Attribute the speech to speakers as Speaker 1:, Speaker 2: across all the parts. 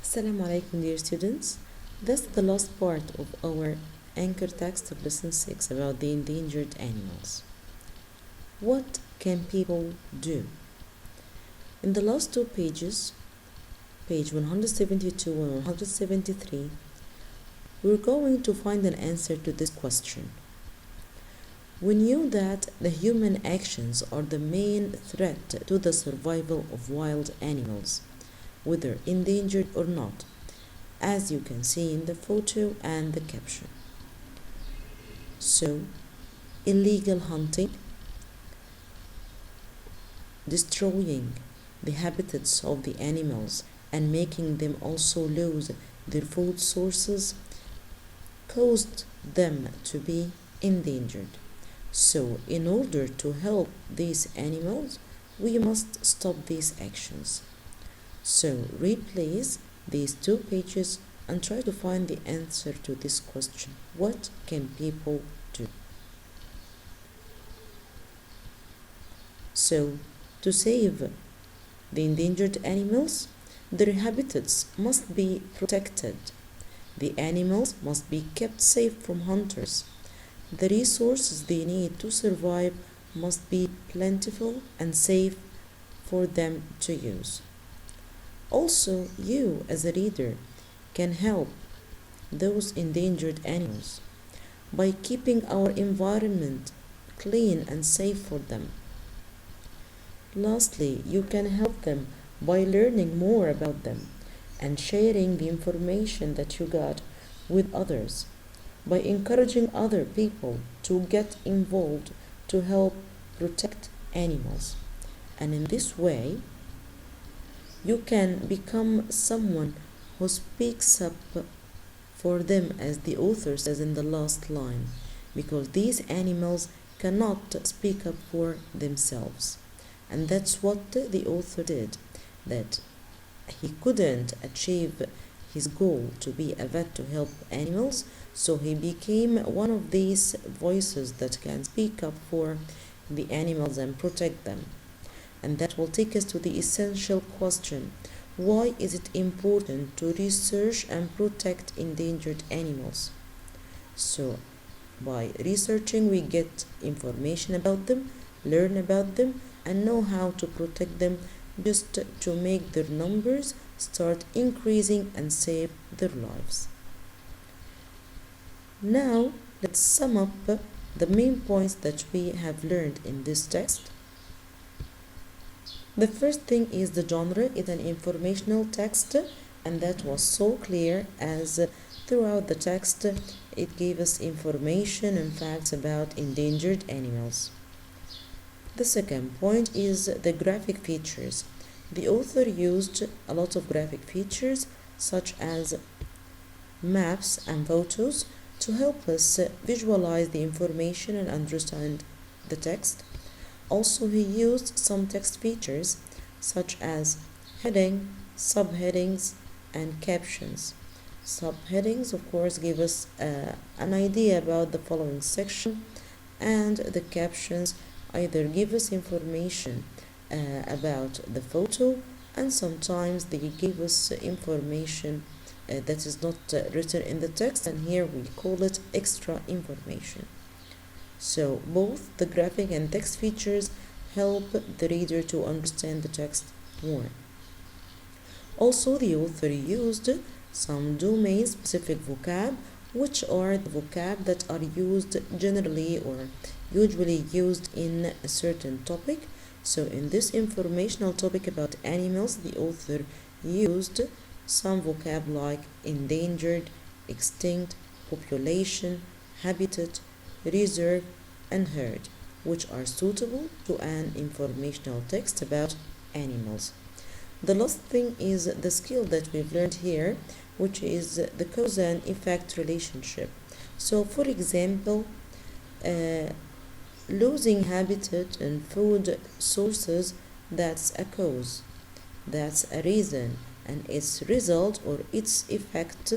Speaker 1: Assalamu alaikum, dear students. That's the last part of our anchor text of lesson 6 about the endangered animals. What can people do? In the last two pages, page 172 and 173, we're going to find an answer to this question. We knew that the human actions are the main threat to the survival of wild animals, whether endangered or not, as you can see in the photo and the caption. So, illegal hunting, destroying the habitats of the animals and making them also lose their food sources caused them to be endangered. So, in order to help these animals, we must stop these actions. So, read please these two pages and try to find the answer to this question. What can people do? So, to save the endangered animals, their habitats must be protected. The animals must be kept safe from hunters. The resources they need to survive must be plentiful and safe for them to use. Also, you as a reader can help those endangered animals by keeping our environment clean and safe for them. Lastly, you can help them by learning more about them and sharing the information that you got with others, by encouraging other people to get involved to help protect animals. And in this way, you can become someone who speaks up for them, as the author says in the last line, because these animals cannot speak up for themselves. And that's what the author did, that he couldn't achieve his goal to be a vet to help animals, so he became one of these voices that can speak up for the animals and protect them. And that will take us to the essential question: why is it important to research and protect endangered animals? So, by researching, we get information about them, learn about them, and know how to protect them, just to make their numbers start increasing and save their lives. Now, let's sum up the main points that we have learned in this text. The first thing is the genre is an informational text, and that was so clear as throughout the text it gave us information and facts about endangered animals. The second point is the graphic features. The author used a lot of graphic features such as maps and photos to help us visualize the information and understand the text. Also, he used some text features such as heading, subheadings, and captions. Subheadings, of course, give us an idea about the following section, and the captions either give us information about the photo, and sometimes they give us information that is not written in the text, and here we call it extra information. So both the graphic and text features help the reader to understand the text more. Also, the author used some domain-specific vocab, which are the vocab that are used generally or usually used in a certain topic. So in this informational topic about animals, the author used some vocab like endangered, extinct, population, habitat, reserve, and herd, which are suitable to an informational text about animals. The last thing is the skill that we've learned here, which is the cause and effect relationship. So, for example, losing habitat and food sources, that's a cause, that's a reason, and its result or its effect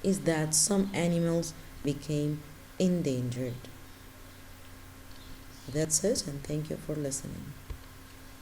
Speaker 1: is that some animals became endangered. That's it, and thank you for listening.